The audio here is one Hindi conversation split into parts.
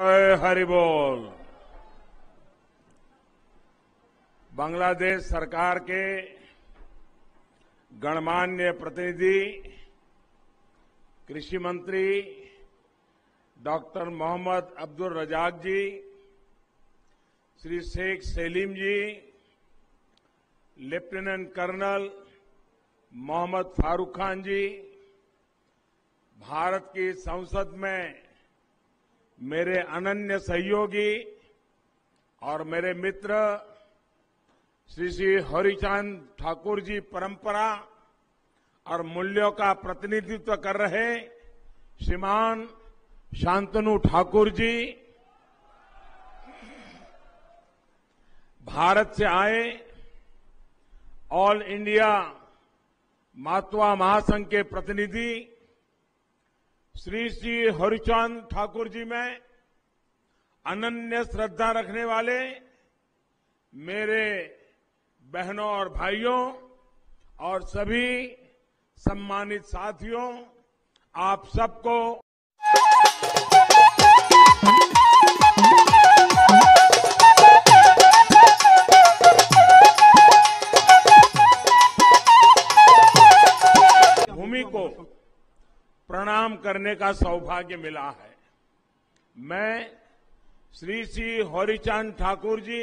जय हरि बोल। बांग्लादेश सरकार के गणमान्य प्रतिनिधि कृषि मंत्री डॉक्टर मोहम्मद अब्दुल रजाक जी, श्री शेख सेलिम जी, लेफ्टिनेंट कर्नल मोहम्मद फारूक खान जी, भारत की संसद में मेरे अनन्य सहयोगी और मेरे मित्र श्री हरिचांद ठाकुर जी, परंपरा और मूल्यों का प्रतिनिधित्व कर रहे श्रीमान शांतनु ठाकुर जी, भारत से आए ऑल इंडिया मातवा महासंघ के प्रतिनिधि श्री हरिचांद ठाकुर जी में अनन्य श्रद्धा रखने वाले मेरे बहनों और भाइयों और सभी सम्मानित साथियों, आप सबको भूमि को प्रणाम करने का सौभाग्य मिला है। मैं श्री हरिचांद ठाकुर जी,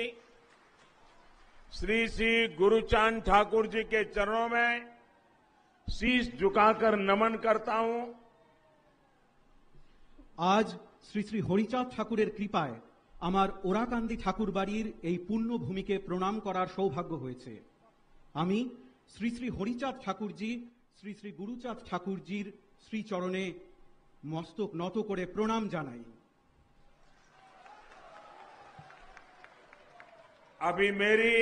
श्री गुरुचांद ठाकुर जी के चरणों में शीश झुकाकर नमन करता हूं। आज श्री श्री हरिचांद ठाकुरेर कृपाय आमार ओराकांदी ठाकुर बाड़ीर এই পূর্ণ ভূমিকে প্রণাম করার সৌভাগ্য হয়েছে। আমি শ্রী শ্রী হরিচাঁদ ঠাকুরজি, শ্রী শ্রী গুরুচাঁদ ঠাকুরজির শ্রীচরণে মস্তক নত করে প্রণাম জানাই। अभी मेरी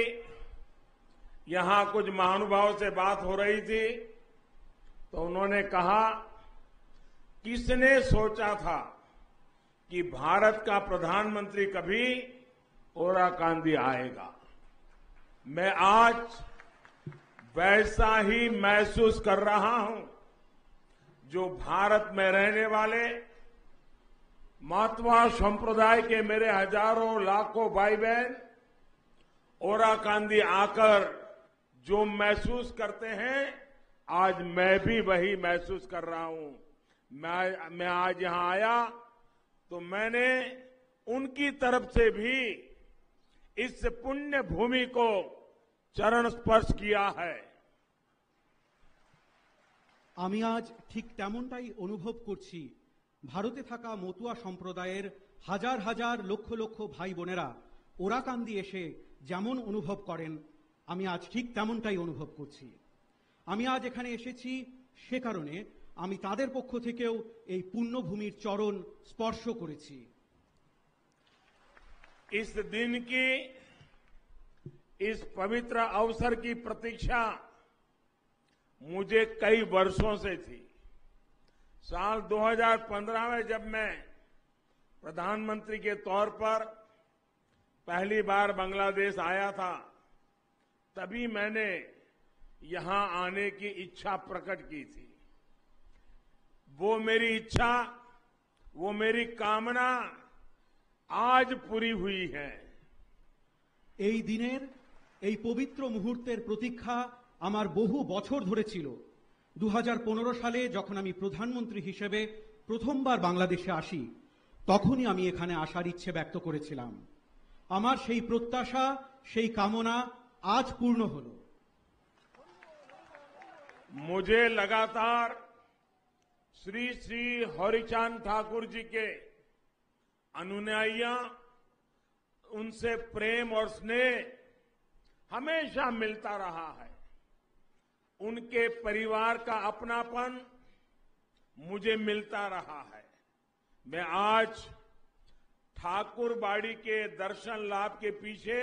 यहां कुछ महानुभावों से बात हो रही थी तो उन्होंने कहा, किसने सोचा था कि भारत का प्रधानमंत्री कभी ओराकांदी आएगा। मैं आज वैसा ही महसूस कर रहा हूं जो भारत में रहने वाले मातवा संप्रदाय के मेरे हजारों लाखों भाई बहन ओराकांदी आकर जो महसूस करते हैं, आज मैं भी वही महसूस कर रहा हूं। मैं आज यहां आया तो मैंने उनकी तरफ से भी इस पुण्य भूमि को चरण स्पर्श किया है। আমি আজ ঠিক তেমনটাই অনুভব করছি। ভারতে থাকা মতুয়া সম্প্রদায়ের হাজার হাজার লক্ষ লক্ষ ভাই বোনেরা ওরাকান্দি এসে যেমন অনুভব করেন, আমি আজ ঠিক তেমনটাই অনুভব করছি। আমি আজ এখানে এসেছি সে কারণে আমি তাদের পক্ষ থেকেও এই পুণ্যভূমির চরণ স্পর্শ করেছি। इस दिन की, इस पवित्र अवसर की प्रतीक्षा मुझे कई वर्षों से थी। साल 2015 में जब मैं प्रधानमंत्री के तौर पर पहली बार बांग्लादेश आया था, तभी मैंने यहां आने की इच्छा प्रकट की थी। वो मेरी इच्छा, वो मेरी कामना आज पूरी हुई है। এই দিনের এই পবিত্র মুহূর্তের প্রতীক্ষা আমার বহু বছর ধরে ছিল। 2015 সালে যখন আমি প্রধানমন্ত্রী হিসেবে প্রথমবার বাংলাদেশে আসি, তখনই আমি এখানে আসার ইচ্ছে ব্যক্ত করেছিলাম। আমার সেই প্রত্যাশা, সেই কামনা আজ পূর্ণ হলো। मुझे लगातार श्री श्री हरिचांद ठाकुर जी के अनुयायियां, उनसे प्रेम और स्नेह हमेशा मिलता रहा है। उनके परिवार का अपनापन मुझे मिलता रहा है। मैं आज ठाकुर बाड़ी के दर्शन लाभ के पीछे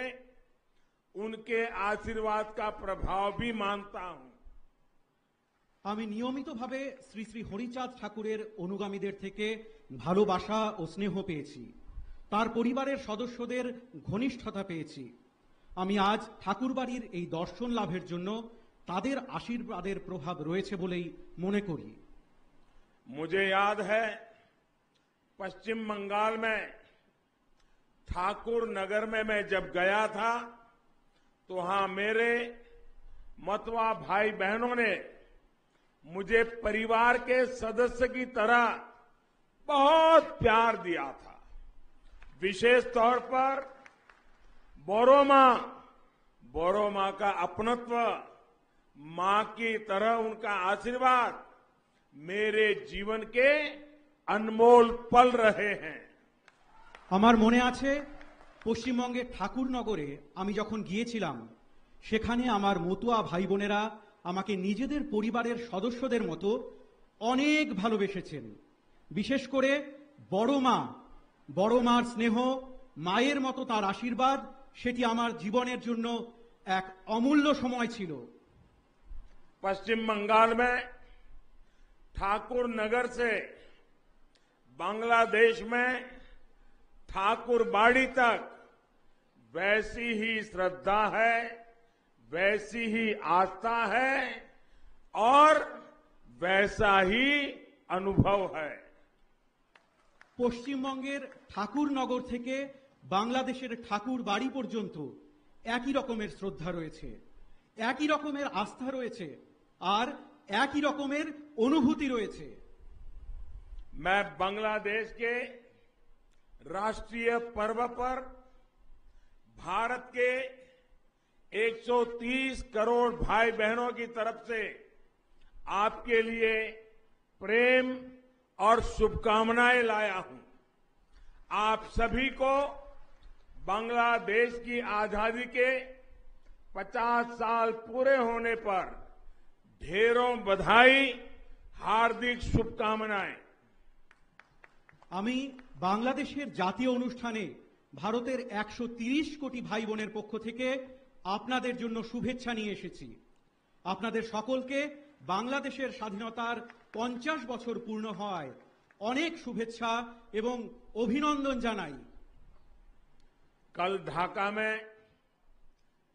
उनके आशीर्वाद का प्रभाव भी मानता हूं। আমি নিয়মিতভাবে শ্রী শ্রী হরিচাঁদ ঠাকুরের অনুগামীদের থেকে ভালোবাসা ও স্নেহ পেয়েছি। তার পরিবারের সদস্যদের ঘনিষ্ঠতা পেয়েছি। আমি আজ ঠাকুরবাড়ির এই দর্শন লাভের জন্য তাদের আশীর্বাদের প্রভাব রয়েছে বলেই মনে করি। मुझे याद है पश्चिम बंगाल में ठाकुर नगर में मैं जब गया था तो वहां मेरे मतवा भाई बहनों ने मुझे परिवार के सदस्य की तरह बहुत प्यार दिया था। विशेष तौर पर बोरो मां का अपनत्व, मां की तरह उनका आशीर्वाद मेरे जीवन के अनमोल पल रहे हैं। আমার মনে আছে পশ্চিমবঙ্গের ঠাকুরনগরে আমি যখন গিয়েছিলাম সেখানে আমার মতুয়া ভাই বোনেরা আমাকে নিজেদের পরিবারের সদস্যদের মতো অনেক ভালোবেসেছেন। বিশেষ করে বড় মার স্নেহ, মায়ের মতো তার আশীর্বাদ, সেটি আমার জীবনের জন্য এক অমূল্য সময় ছিল। पश्चिम बंगाल में ठाकुर नगर से बांग्लादेश में ठाकुरबाड़ी तक वैसी ही श्रद्धा है, वैसी ही आस्था है और वैसा ही अनुभव है। পশ্চিমবঙ্গের ঠাকুরনগর থেকে বাংলাদেশের ঠাকুরবাড়ি পর্যন্ত একই রকমের শ্রদ্ধা রয়েছে, একই রকমের আস্থা রয়েছে আর একই রকমের অনুভূতি রয়েছে। मैं बांग्लादेश के राष्ट्रीय पर्व पर भारत के 130 करोड़ भाई बहनों की तरफ से आपके लिए प्रेम और शुभकामनाएं लाया हूं। आप सभी को बांग्लादेश की आजादी के 50 साल पूरे होने पर ढेरों बधाई, हार्दिक शुभकामनाएं। আমি বাংলাদেশের জাতীয় অনুষ্ঠানে ভারতের 130 কোটি ভাই বোনের পক্ষ থেকে আপনাদের জন্য শুভেচ্ছা নিয়ে এসেছি। আপনাদের সকলকে বাংলাদেশের স্বাধীনতার 50 বছর পূর্ণ হওয়ায় অনেক শুভেচ্ছা এবং অভিনন্দন জানাই। कल ढाका में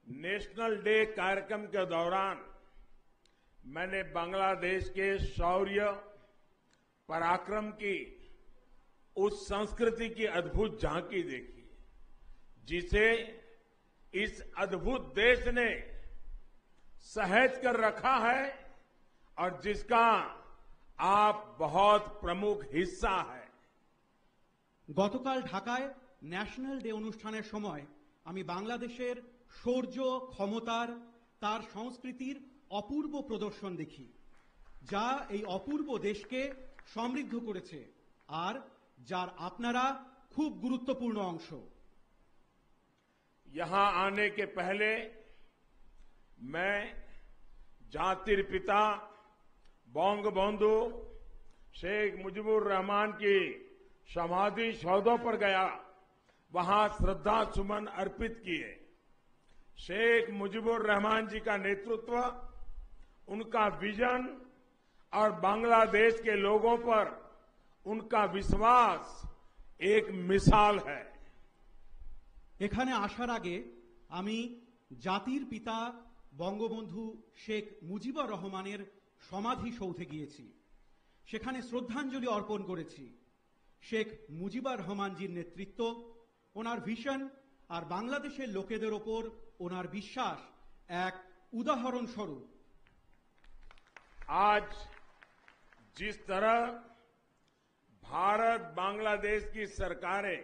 नेशनल डे कार्यक्रम के दौरान मैंने बांग्लादेश के शौर्य, पराक्रम की उस संस्कृति की अद्भुत झांकी देखी जिसे इस अद्भुत देश ने सहेज कर रखा है और जिसका आप बहुत प्रमुख हिस्सा है। গতকাল ঢাকায় ন্যাশনাল ডে অনুষ্ঠানের সময় আমি বাংলাদেশের শৌর্য, ক্ষমতার, তার সংস্কৃতির অপূর্ব প্রদর্শন দেখি যা এই অপূর্ব দেশকে সমৃদ্ধ করেছে আর যার আপনারা খুব গুরুত্বপূর্ণ অংশ। यहां आने के पहले मैं जातिर पिता बंगबंधु शेख मुजीबुर रहमान की समाधि सौधों पर गया, वहां श्रद्धा सुमन अर्पित किए। शेख मुजीबुर रहमान जी का नेतृत्व, उनका विजन और बांग्लादेश के लोगों पर उनका विश्वास एक मिसाल है। এখানে আসার আগে আমি জাতির পিতা বঙ্গবন্ধু শেখ মুজিবুর রহমানের সমাধি সৌধে গিয়েছি, সেখানে শ্রদ্ধাঞ্জলি অর্পণ করেছি। শেখ মুজিবুর রহমানজির নেতৃত্ব, ওনার ভিশন আর বাংলাদেশের লোকেদের ওপর ওনার বিশ্বাস এক উদাহরণ স্বরূপ। आज जिस तरह भारत बांग्लादेश की सरकारें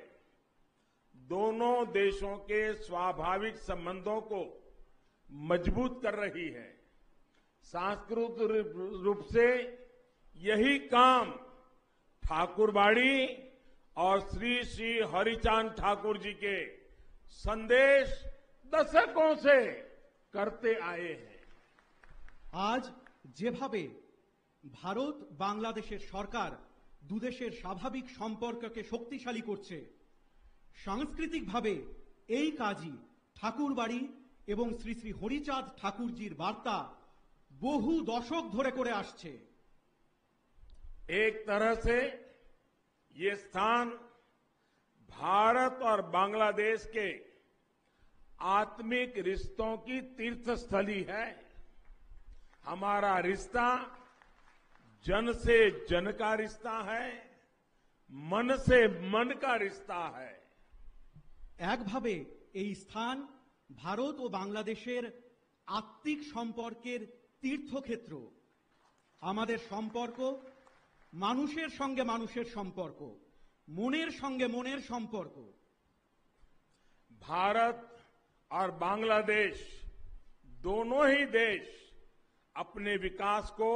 दोनों देशों के स्वाभाविक संबंधों को मजबूत कर रही है, सांस्कृतिक रूप से यही काम ठाकुरबाड़ी और श्री श्री हरिचांद ठाकुर जी के संदेश दशकों से करते आए हैं। আজ যেভাবে ভারত বাংলাদেশের সরকার দুদেশের স্বাভাবিক সম্পর্ককে শক্তিশালী করছে, সাংস্কৃতিকভাবে এই কাজই ঠাকুরবাড়ি এবং শ্রী শ্রী হরিচাঁদ ঠাকুরজির বার্তা বহু দশক ধরে করে আসছে। एक तरह से ये स्थान भारत और बांग्लादेश के आत्मिक रिश्तों की तीर्थस्थली है। हमारा रिश्ता जन से जन का रिश्ता है, मन से मन का रिश्ता है। একভাবে এই স্থান ভারত ও বাংলাদেশের আত্মিক সম্পর্কের তীর্থক্ষেত্র। আমাদের সম্পর্ক মানুষের সঙ্গে মানুষের সম্পর্ক, মনের সঙ্গে মনের সম্পর্ক। भारत और बांग्लादेश दोनों ही देश अपने विकास को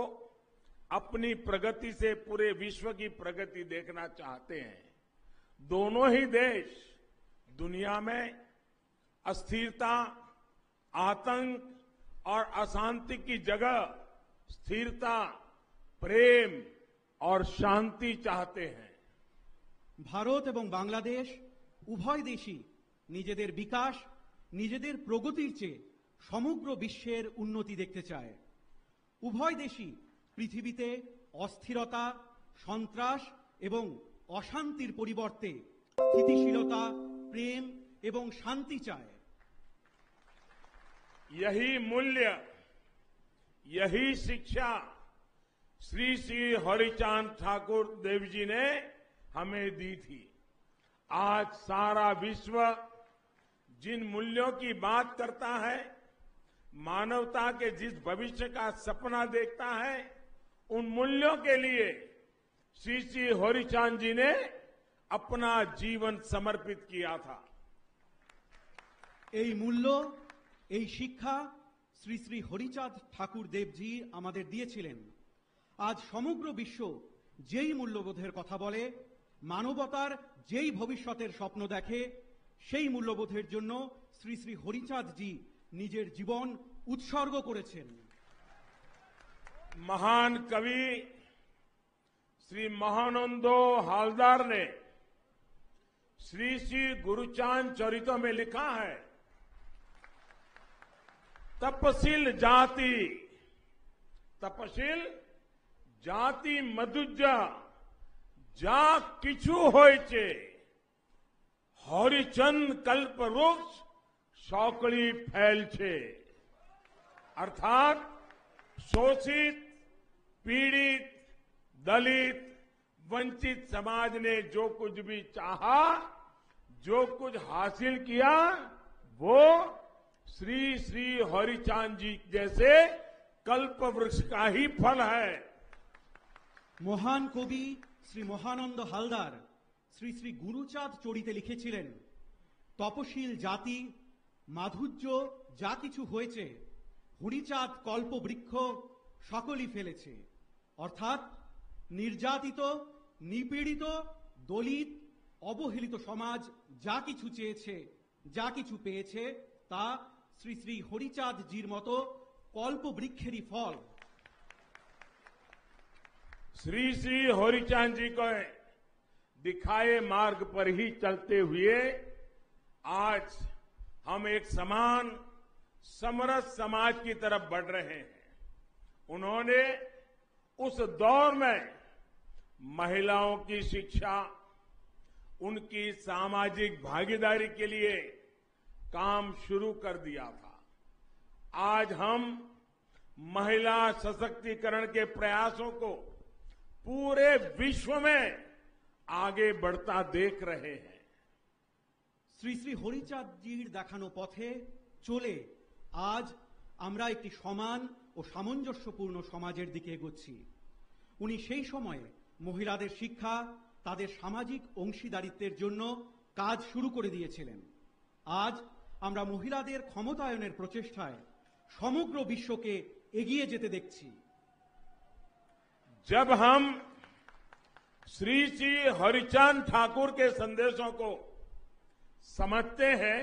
अपनी प्रगति से पूरे विश्व की प्रगति देखना चाहते हैं। दोनों ही देश दुनिया में अस्थिरता, आतंक और अशांति की जगह स्थिरता, प्रेम और शांति चाहते हैं। ভারত এবং বাংলাদেশ উভয় দেশই নিজেদের বিকাশ, নিজেদের প্রগতির চেয়ে সমগ্র বিশ্বের উন্নতি দেখতে চায়। উভয় দেশই পৃথিবীতে অস্থিরতা, সন্ত্রাস এবং অশান্তির পরিবর্তে স্থিতিশীলতা, প্রেম এবং শান্তি চায়। यही मूल्य, यही शिक्षा श्री श्री हरिचांद ठाकुर देव जी ने हमें दी थी। आज सारा विश्व जिन मूल्यों की बात करता है, मानवता के जिस भविष्य का सपना देखता है, उन मूल्यों के लिए श्री श्री हरिचांद जी ने अपना जीवन समर्पित किया था। এই মূল্য, এই শিক্ষা শ্রী শ্রী হরিচাঁদ ঠাকুর দেবজি আমাদের দিয়েছিলেন। আজ সমগ্র বিশ্ব যেই মূল্যবোধের কথা বলে, মানবতার যেই ভবিষ্যতের স্বপ্ন দেখে, সেই মূল্যবোধের জন্য শ্রী শ্রী হরিচাঁদ জি নিজের জীবন উৎসর্গ করেছেন। महान कवि श्री महानंदो हालदार ने श्री श्री गुरुचांद चरितो में लिखा है, तपशील जाति मधुजा जा किछु होइचे, हरिचंद कल्प वृक्ष सौकड़ी फैल छे। अर्थात शोषित, पीड़ित, दलित, वंचित समाज ने जो कुछ भी चाहा, जो कुछ हासिल किया, वो श्री श्री हरिचांद जी जैसे कल्प वृक्ष का ही फल है। মহান কবি শ্রী মহানন্দ হালদার শ্রী শ্রী গুরুচাঁদ চরিতে লিখেছিলেন, তপশীল জাতি মাধুর্য যা কিছু হয়েছে, হরিচাঁদ কল্পবৃক্ষ সকলই ফেলেছে। অর্থাৎ নির্যাতিত, নিপীড়িত, দলিত, অবহেলিত সমাজ যা কিছু চেয়েছে, যা কিছু পেয়েছে, তা শ্রী শ্রী হরিচাঁদ জির মতো কল্পবৃক্ষেরই ফল। श्री श्री हरिचांद जी को दिखाए मार्ग पर ही चलते हुए आज हम एक समान समरस समाज की तरफ बढ़ रहे हैं। उन्होंने उस दौर में महिलाओं की शिक्षा, उनकी सामाजिक भागीदारी के लिए काम शुरू कर दिया था। आज हम महिला सशक्तिकरण के प्रयासों को पूरे विश्व में आगे बढ़ता देख रहे हैं। শ্রী শ্রী হরিচাঁদ জির দেখানো পথে চলে আজ আমরা একটি সমান ও সামঞ্জস্যপূর্ণ সমাজের দিকে এগোচ্ছি। উনি সেই সময়ে মহিলাদের শিক্ষা, তাদের সামাজিক অংশীদারিত্বের জন্য কাজ শুরু করে দিয়েছিলেন। আজ আমরা মহিলাদের ক্ষমতায়নের প্রচেষ্টায় সমগ্র বিশ্বকে এগিয়ে যেতে দেখছি। जब हम श्री श्री हरिचांद ठाकुर के संदेशों को समझते हैं,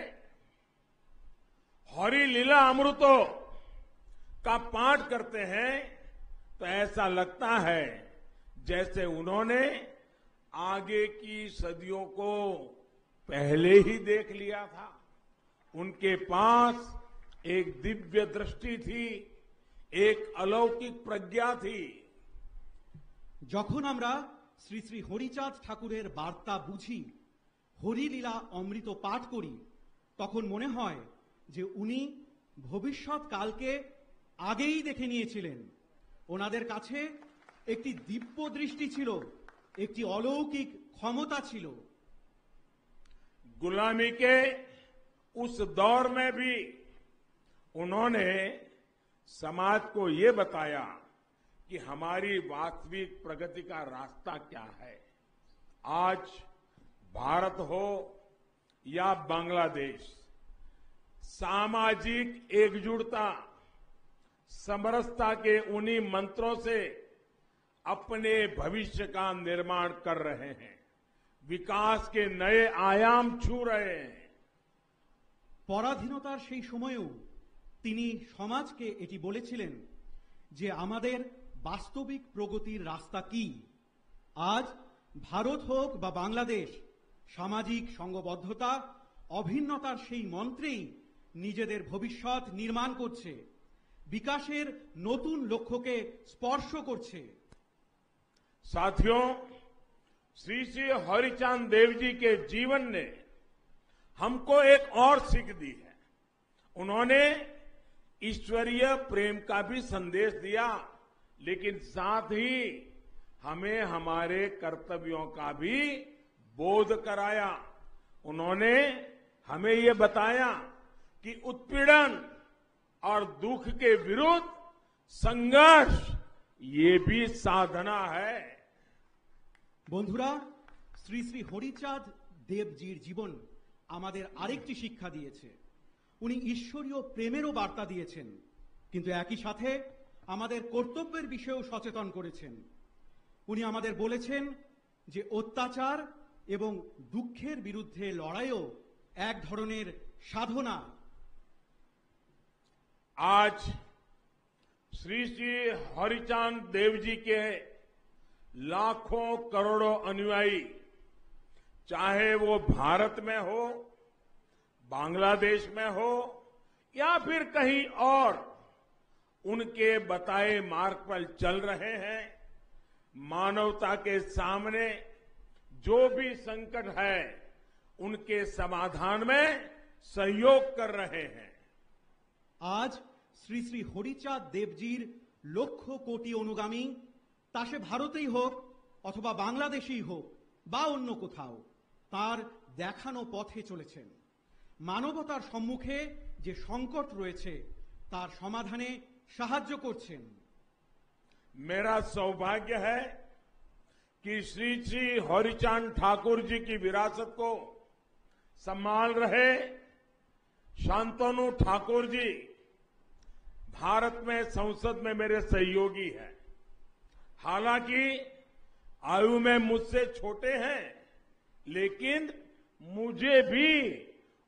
हरि लीला अमृतो का पाठ करते हैं, तो ऐसा लगता है जैसे उन्होंने आगे की सदियों को पहले ही देख लिया था। उनके पास एक दिव्य दृष्टि थी, एक अलौकिक प्रज्ञा थी। যখন আমরা শ্রী শ্রী হরিচাঁদ ঠাকুরের বার্তা বুঝি, হরিলীলা অমৃত পাঠ করি, তখন মনে হয় যে উনি ভবিষ্যৎ কালকে আগেই দেখে নিয়েছিলেন। ওনাদের কাছে একটি দিব্য দৃষ্টি ছিল, একটি অলৌকিক ক্ষমতা ছিল। गुलामी के उस दौर में भी उन्होंने समाज को ये बताया कि हमारी वास्तविक प्रगति का रास्ता क्या है। आज भारत हो या बांग्लादेश, सामाजिक एकजुटता, समरसता के उन्हीं मंत्रों से अपने भविष्य का निर्माण कर रहे हैं, विकास के नए आयाम छू रहे हैं। পরাধীনতার সেই সময়েও তিনি সমাজকে এটি বলেছিলেন যে আমাদের বাস্তবিক প্রগতির রাস্তা কি। আজ ভারত হোক বা বাংলাদেশ সামাজিক সংঘবদ্ধতা অভিন্নতার সেই মন্ত্রেই নিজেদের ভবিষ্যৎ নির্মাণ করছে, বিকাশের নতুন লক্ষ্যকে স্পর্শ করছে। साथियों, श्री श्री हरिचांद देव जी के जीवन ने हमको एक और सीख दी है। उन्होंने ईश्वरीय प्रेम का भी संदेश दिया, लेकिन साथ ही हमें हमारे कर्तव्यों का भी बोध कराया। उन्होंने हमें ये बताया कि उत्पीड़न और दुख के विरुद्ध संघर्ष ये भी साधना है। বন্ধুরা, শ্রী শ্রী হরিচাঁদ দেবজির জীবন আমাদের আরেকটি শিক্ষা দিয়েছে। উনি ঈশ্বরীয় প্রেমেরও বার্তা দিয়েছেন, কিন্তু একই সাথে আমাদের কর্তব্যের বিষয়েও সচেতন করেছেন। উনি আমাদের বলেছেন যে অত্যাচার এবং দুঃখের বিরুদ্ধে লড়াইও এক ধরনের সাধনা। आज श्री श्री हरिचांद देव जी के लाखों करोड़ों अनुयायी, चाहे वो भारत में हो, बांग्लादेश में हो या फिर कहीं और, उनके बताए मार्ग पर चल रहे हैं। मानवता के सामने जो भी संकट है उनके समाधान में सहयोग कर रहे हैं। আজ শ্রী শ্রী হরিচাঁদ দেবজির লক্ষ কোটি অনুগামী, তা সে ভারতেই হোক অথবা বাংলাদেশেই হোক বা অন্য কোথাও, তার দেখানো পথে চলেছেন। মানবতার সম্মুখে যে সংকট রয়েছে তার সমাধানে সাহায্য করছেন। मेरा सौभाग्य है कि श्री श्री हरिचांद ठाकुर जी की विरासत को संभाल रहे शांतनु ठाकुर जी भारत में संसद में मेरे सहयोगी हैं। हालांकि आयु में मुझसे छोटे हैं, लेकिन मुझे भी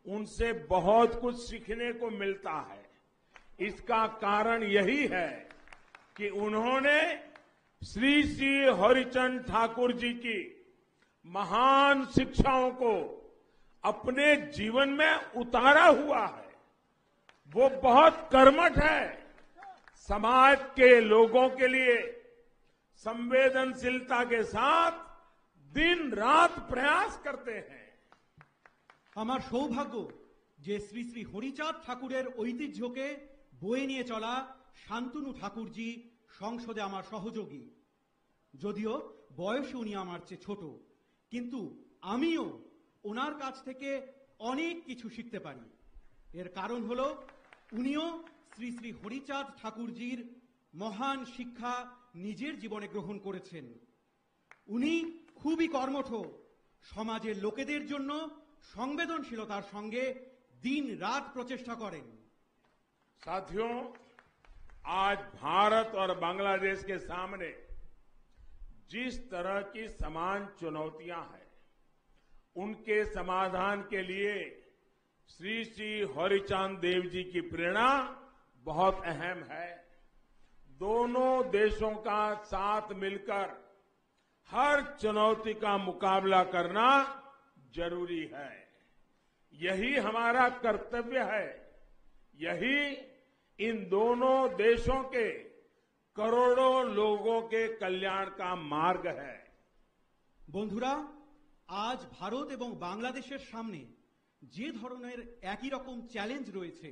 उनसे बहुत कुछ सीखने को मिलता है। इसका कारण यही है कि उन्होंने श्री श्री हरिचंद ठाकुर जी की महान शिक्षाओं को अपने जीवन में उतारा हुआ है। वो बहुत कर्मठ है, समाज के लोगों के लिए संवेदनशीलता के साथ दिन रात प्रयास करते हैं। আমার সৌভাগ্য যে শ্রী শ্রী হরিচাঁদ ঠাকুরের ঐতিহ্যকে বয়ে নিয়ে চলা শান্তনু ঠাকুরজি সংসদে আমার সহযোগী। যদিও বয়সে উনি আমার চেয়ে ছোট, কিন্তু আমিও ওনার কাছ থেকে অনেক কিছু শিখতে পারি। এর কারণ হলো উনিও শ্রী শ্রী হরিচাঁদ ঠাকুরজির মহান শিক্ষা নিজের জীবনে গ্রহণ করেছেন। উনি খুবই কর্মঠ, সমাজের লোকেদের জন্য সংবেদনশীলতার সঙ্গে दिन रात प्रचेष्टा करें। साथियों, आज भारत और बांग्लादेश के सामने जिस तरह की समान चुनौतियां हैं, उनके समाधान के लिए श्री श्री हरिचांद देव जी की प्रेरणा बहुत अहम है। दोनों देशों का साथ मिलकर हर चुनौती का मुकाबला करना जरूरी है। यही हमारा कर्तव्य है। यही इन दोनों देशों के करोड़ों लोगों के कल्याण का मार्ग है। বন্ধুরা, আজ ভারত এবং বাংলাদেশের সামনে যে ধরনের একই রকম চ্যালেঞ্জ রয়েছে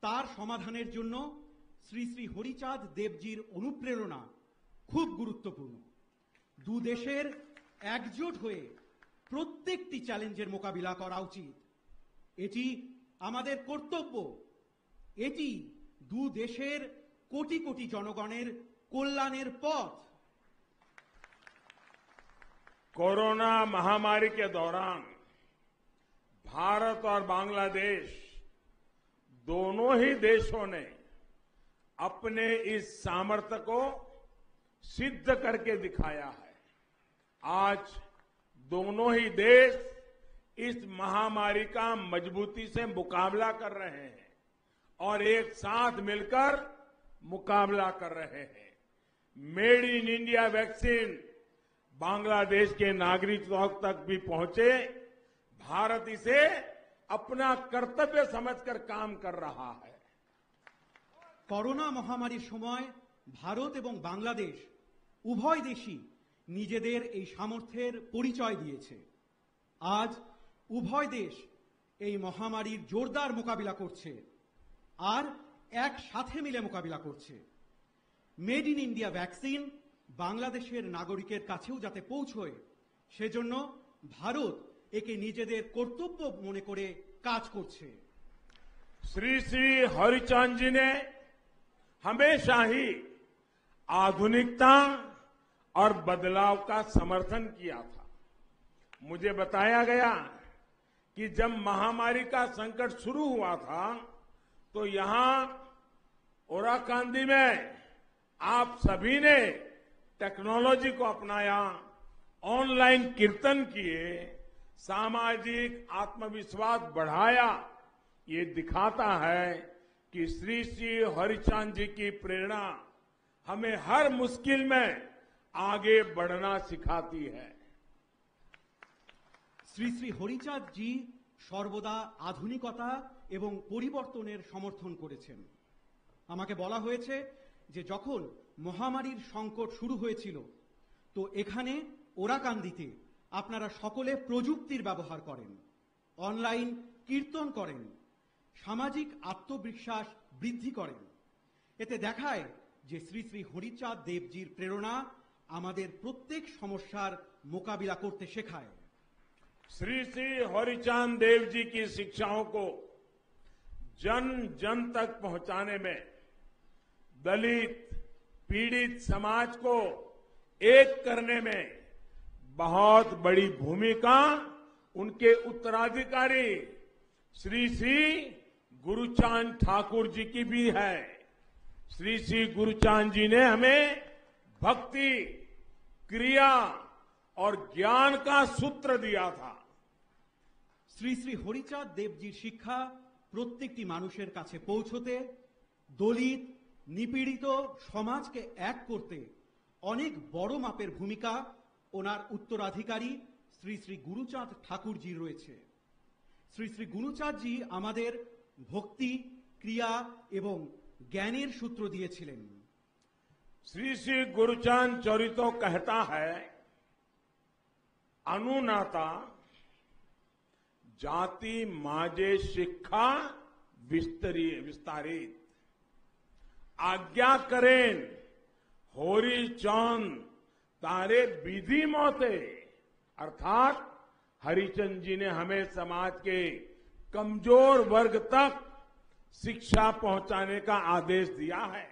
তার সমাধানের জন্য শ্রী শ্রী হরিচাঁদ দেবজির অনুপ্রেরণা খুব গুরুত্বপূর্ণ। দু দেশের একজোট হয়ে প্রত্যেকটি চ্যালেঞ্জের মোকাবিলা করা উচিত। এটি আমাদের কর্তব্য। এটি দু দেশের কোটি কোটি জনগণের কল্যাণের পথ। कोरोना महामारी के दौरान भारत और बांग्लादेश दोनों ही देशों ने अपने इस सामर्थ्य को सिद्ध करके दिखाया है। आज दोनों ही देश इस महामारी का मजबूती से मुकाबला कर रहे हैं और एक साथ मिलकर मुकाबला कर रहे हैं। Made in India vaccine Bangladesh के नागरिकों तक भी पहुंचे, भारत इसे अपना कर्तव्य समझकर काम कर रहा है। করোনা মহামারীর সময় ভারত এবং বাংলাদেশ উভয় দেশই নিজেদের এই সামর্থ্যের পরিচয় দিয়েছে। আজ উভয় দেশ এই মহামারীর জোরদার মোকাবিলা করছে আর একসাথে মিলে মোকাবিলা করছে। মেড ইন ইন্ডিয়া ভ্যাকসিন বাংলাদেশের নাগরিকের কাছেও যাতে পৌঁছয় সেজন্য ভারত একে নিজেদের কর্তব্য মনে করে কাজ করছে। श्री श्री हरिचंद जी ने हमेशा ही आधुनिकता और बदलाव का समर्थन किया था। मुझे बताया गया कि जब महामारी का संकट शुरू हुआ था तो यहां ओराकांदी में आप सभी ने टेक्नोलॉजी को अपनाया, ऑनलाइन कीर्तन किए, सामाजिक आत्मविश्वास बढ़ाया। ये दिखाता है कि श्री श्री हरिचंद जी की प्रेरणा हमें हर मुश्किल में आगे बढ़ना सिखाती है। শ্রী শ্রী হরিচাঁদ জি সর্বদা আধুনিকতা এবং পরিবর্তনের সমর্থন করেছেন। আমাকে বলা হয়েছে যে যখন মহামারীর সংকট শুরু হয়েছিল তো এখানে ওরাকান্দিতে আপনারা সকলে প্রযুক্তির ব্যবহার করেন, অনলাইন কীর্তন করেন, সামাজিক আত্মবিশ্বাস বৃদ্ধি করেন। এতে দেখায় যে শ্রী শ্রী হরিচাঁদ দেবজির প্রেরণা আমাদের প্রত্যেক সমস্যার মোকাবিলা করতে শেখায়। श्री श्री हरिचंद देव जी की शिक्षाओं को जन जन तक पहुंचाने में दलित पीड़ित समाज को एक करने में बहुत बड़ी भूमिका उनके उत्तराधिकारी श्री श्री गुरुचांद ठाकुर जी की भी है। श्री श्री गुरुचांद जी ने हमें भक्ति, क्रिया और ज्ञान का सूत्र दिया था। শ্রী শ্রী হরিচাঁদ দেবজির শিক্ষা প্রত্যেকটি মানুষের কাছে পৌঁছতে, দলিত নিপীড়িত সমাজকে এক করতে অনেক বড় মাপের ভূমিকা ওনার উত্তরাধিকারী শ্রী শ্রী গুরুচাঁদ ঠাকুরজি রয়েছে। শ্রী শ্রী গুরুচাঁদজি আমাদের ভক্তি, ক্রিয়া এবং জ্ঞানের সূত্র দিয়েছিলেন। श्री श्री गुरुचांद चरितो कहता है, अनुनाता जाति माजे शिक्षा विस्तारित आज्ञा करें होरी चौंद तारे विधि मोते। अर्थात हरिचंद जी ने हमें समाज के कमजोर वर्ग तक शिक्षा पहुंचाने का आदेश दिया है।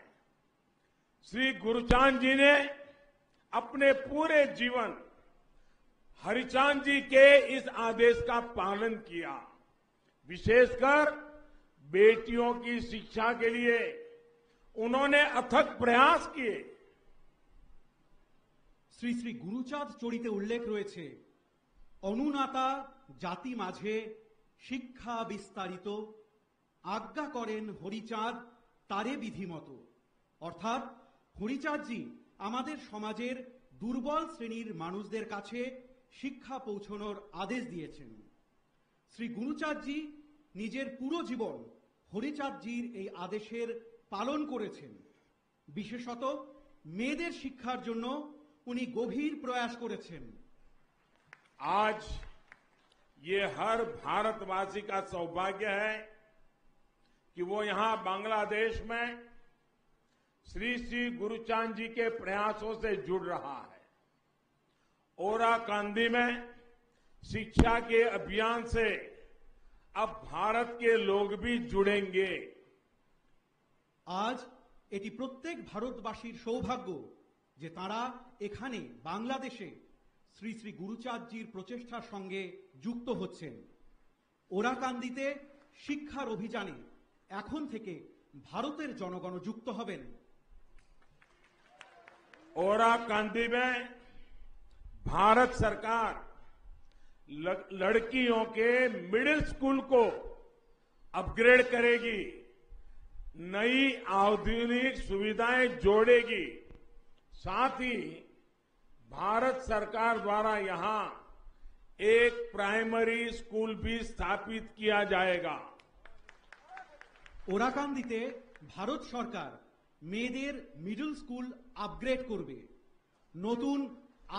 श्री गुरुचांद जी ने अपने पूरे जीवन हरिचंद जी के इस आदेश का पालन किया। विशेषकर बेटियों की शिक्षा के लिए उन्होंने अथक प्रयास किए। শ্রী শ্রী গুরুচাঁদ চরিতে উল্লেখ রয়েছে, অনুনাতা জাতি মাঝে শিক্ষা বিস্তারিত আজ্ঞা করেন হরিচাঁদ তারে বিধিমতো। অর্থাৎ হরিচাঁদজি আমাদের সমাজের দুর্বল শ্রেণীর মানুষদের কাছে শিক্ষা পৌঁছানোর আদেশ দিয়েছেন। শ্রী গুরুচাঁদজি নিজের পুরো জীবন হরিচাঁদজির এই আদেশের পালন করেছেন। বিশেষত মেয়েদের শিক্ষার জন্য উনি গভীর প্রয়াস করেছেন। आज ये हर भारतवासी का सौभाग्य है कि वो यहां बांग्लादेश में श्री श्री गुरुचांद जी के प्रयासों से जुड़ रहा है। ओराकांदी में शिक्षा के अभियान से अब भारत के लोग भी जुड़ेंगे। আজ এটি প্রত্যেক ভারতবাসীর সৌভাগ্য যে তারা এখানে বাংলাদেশে শ্রী শ্রী গুরুচাঁদজির প্রচেষ্টার সঙ্গে যুক্ত হচ্ছেন। ওরাকান্দিতে শিক্ষার অভিযানে এখন থেকে ভারতের জনগণ যুক্ত হবেন। ओराकांदी में भारत सरकार लड़कियों के मिडिल स्कूल को अपग्रेड करेगी, नई आधुनिक सुविधाएं जोड़ेगी। साथ ही भारत सरकार द्वारा यहां एक प्राइमरी स्कूल भी स्थापित किया जाएगा। ওরাকান্দিতে ভারত সরকার মেয়েদের মিডল স্কুল আপগ্রেড করবে, নতুন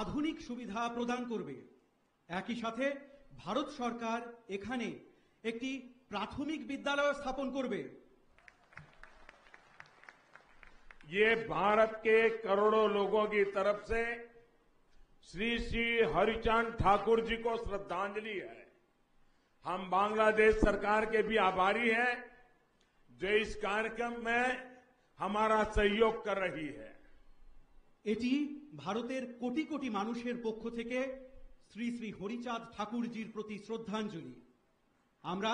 আধুনিক সুবিধা প্রদান করবে। একই সাথে ভারত সরকার এখানে একটি প্রাথমিক বিদ্যালয় স্থাপন করবে। ये भारत के करोड़ों लोगों की तरफ से श्री श्री हरिचांद ठाकुर जी को श्रद्धांजलि है। हम बांग्लादेश सरकार के भी आभारी हैं जो इस कार्यक्रम में हमारा सहयोग कर रही है। এটি ভারতের কোটি কোটি মানুষের পক্ষ থেকে শ্রী শ্রী হরিচাঁদ ঠাকুরজির প্রতি শ্রদ্ধাঞ্জলি। আমরা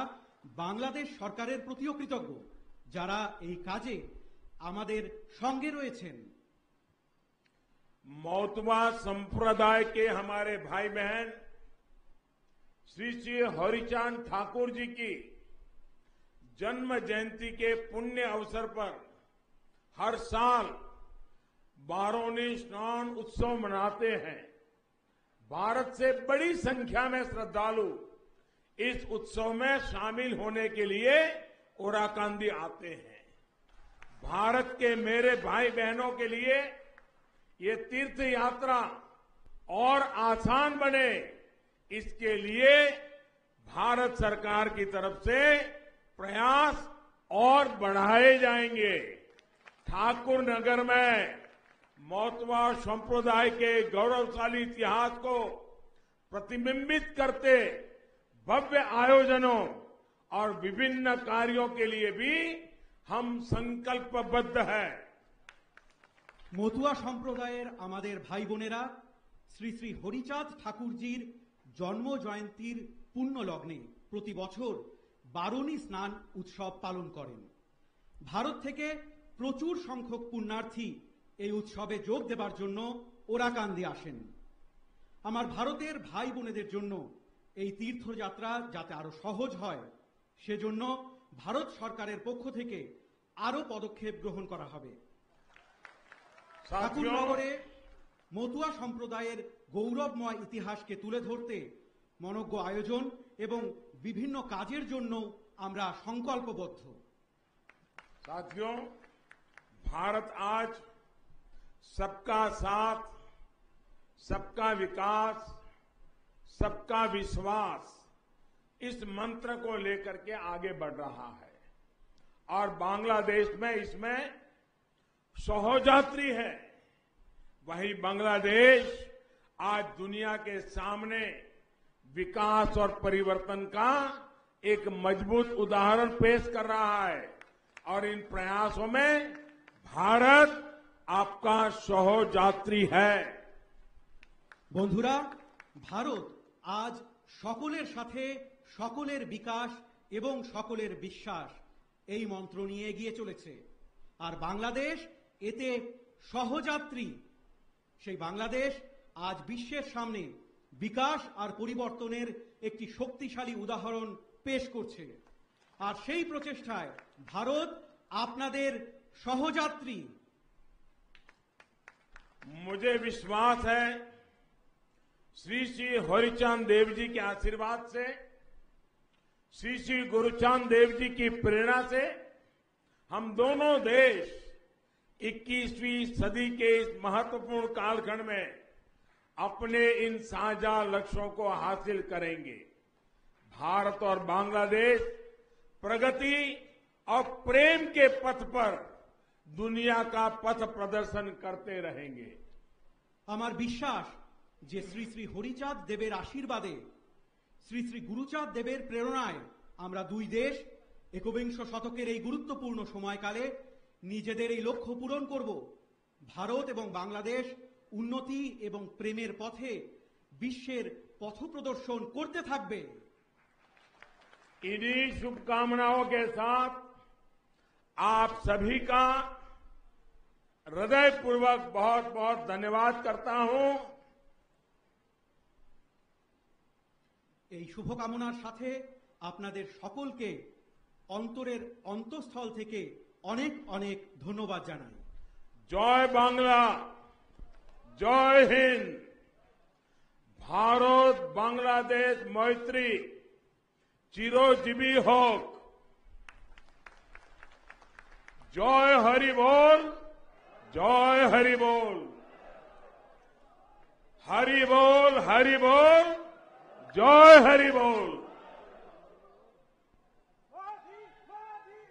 বাংলাদেশ সরকারের প্রতিও কৃতজ্ঞ যারা এই কাজে আমাদের সঙ্গে রয়েছেন। मौतवा संप्रदाय के हमारे भाई बहन श्री श्री हरिचांद ठाकुर जी की जन्म जयंती के पुण्य अवसर पर हर साल बारोनी स्नान उत्सव मनाते हैं। भारत से बड़ी संख्या में श्रद्धालु इस उत्सव में शामिल होने के लिए ओराकांदी आते हैं। भारत के मेरे भाई बहनों के लिए ये तीर्थ यात्रा और आसान बने, इसके लिए भारत सरकार की तरफ से प्रयास और बढ़ाए जाएंगे। ठाकुर नगर में मौतवा संप्रदाय के गौरवशाली इतिहास को प्रतिबिंबित करते भव्य आयोजनों और विभिन्न कार्यों के लिए भी हम संकल्पबद्ध हैं। মতুয়া সম্প্রদায়ের আমাদের ভাই বোনেরা শ্রী শ্রী হরিচাঁদ ঠাকুরজির জন্ম জয়ন্তীর পুণ্য লগ্নে প্রতি বছর বারণী স্নান উৎসব পালন করেন। ভারত থেকে প্রচুর সংখ্যক পুণ্যার্থী এই উৎসবে যোগ দেবার জন্য ওরাকান্দি আসেন। আমার ভারতের ভাই বোনেদের জন্য এই তীর্থযাত্রা যাতে আরো সহজ হয় সেজন্য ভারত সরকারের পক্ষ থেকে আরো পদক্ষেপ গ্রহণ করা হবে। ঠাকুরনগরে মতুয়া সম্প্রদায়ের গৌরবময় ইতিহাসকে তুলে ধরতে মনজ্ঞ আয়োজন এবং বিভিন্ন কাজের জন্য আমরা সংকল্পবদ্ধ। साथियों, भारत आज सबका साथ, सबका विकास, सबका विश्वास इस मंत्र को लेकर के आगे बढ़ रहा है और बांग्लादेश में इसमें सहोजात्री है। वही बांग्लादेश आज दुनिया के सामने विकास और परिवर्तन का एक मजबूत उदाहरण पेश कर रहा है और इन प्रयासों में भारत आपका सहोजात्री है। বন্ধুরা, ভারত আজ সকলের সাথে সকলের বিকাশ এবং সকলের বিশ্বাস এই মন্ত্র নিয়ে এগিয়ে চলেছে আর বাংলাদেশ এতে সহযাত্রী। সেই বাংলাদেশ আজ বিশ্বের সামনে বিকাশ আর পরিবর্তনের একটি শক্তিশালী উদাহরণ পেশ করছে আর সেই প্রচেষ্টায় ভারত আপনাদের সহযাত্রী। मुझे विश्वास है श्री श्री हरिचांद देव जी के आशीर्वाद से, श्री श्री गुरुचांद देव जी की प्रेरणा से हम दोनों देश 21वीं सदी के इस महत्वपूर्ण कालखंड में अपने इन साझा लक्ष्यों को हासिल करेंगे। भारत और बांग्लादेश प्रगति और प्रेम के पथ पर दुनिया का पथ प्रदर्शन करते रहेंगे। আমার বিশ্বাস যে শ্রী শ্রী হরিচাঁদ দেবের আশীর্বাদে শ্রী শ্রী গুরুচাঁদ দেবের প্রেরণায় আমরা দুই দেশ একবিংশ শতকের এই গুরুত্বপূর্ণ সময়কালে নিজেদের এই লক্ষ্য পূরণ করব। ভারত এবং বাংলাদেশ উন্নতি এবং প্রেমের পথে বিশ্বের পথপ্রদর্শন করতে থাকবে। इन्हीं शुभकामनाओं के साथ आप सभी का हृदयपूर्वक बहुत बहुत धन्यवाद करता हूं। এই শুভকামনার সাথে আপনাদের সকলকে অন্তরের অন্তঃস্থল থেকে অনেক অনেক ধন্যবাদ জানাই। জয় বাংলা, জয় হিন্দ। ভারত বাংলাদেশ মৈত্রী চিরজীবী হোক। জয় হরি बोल, জয় হরি बोल, হরি बोल, হরি बोल, জয় হরি बोल।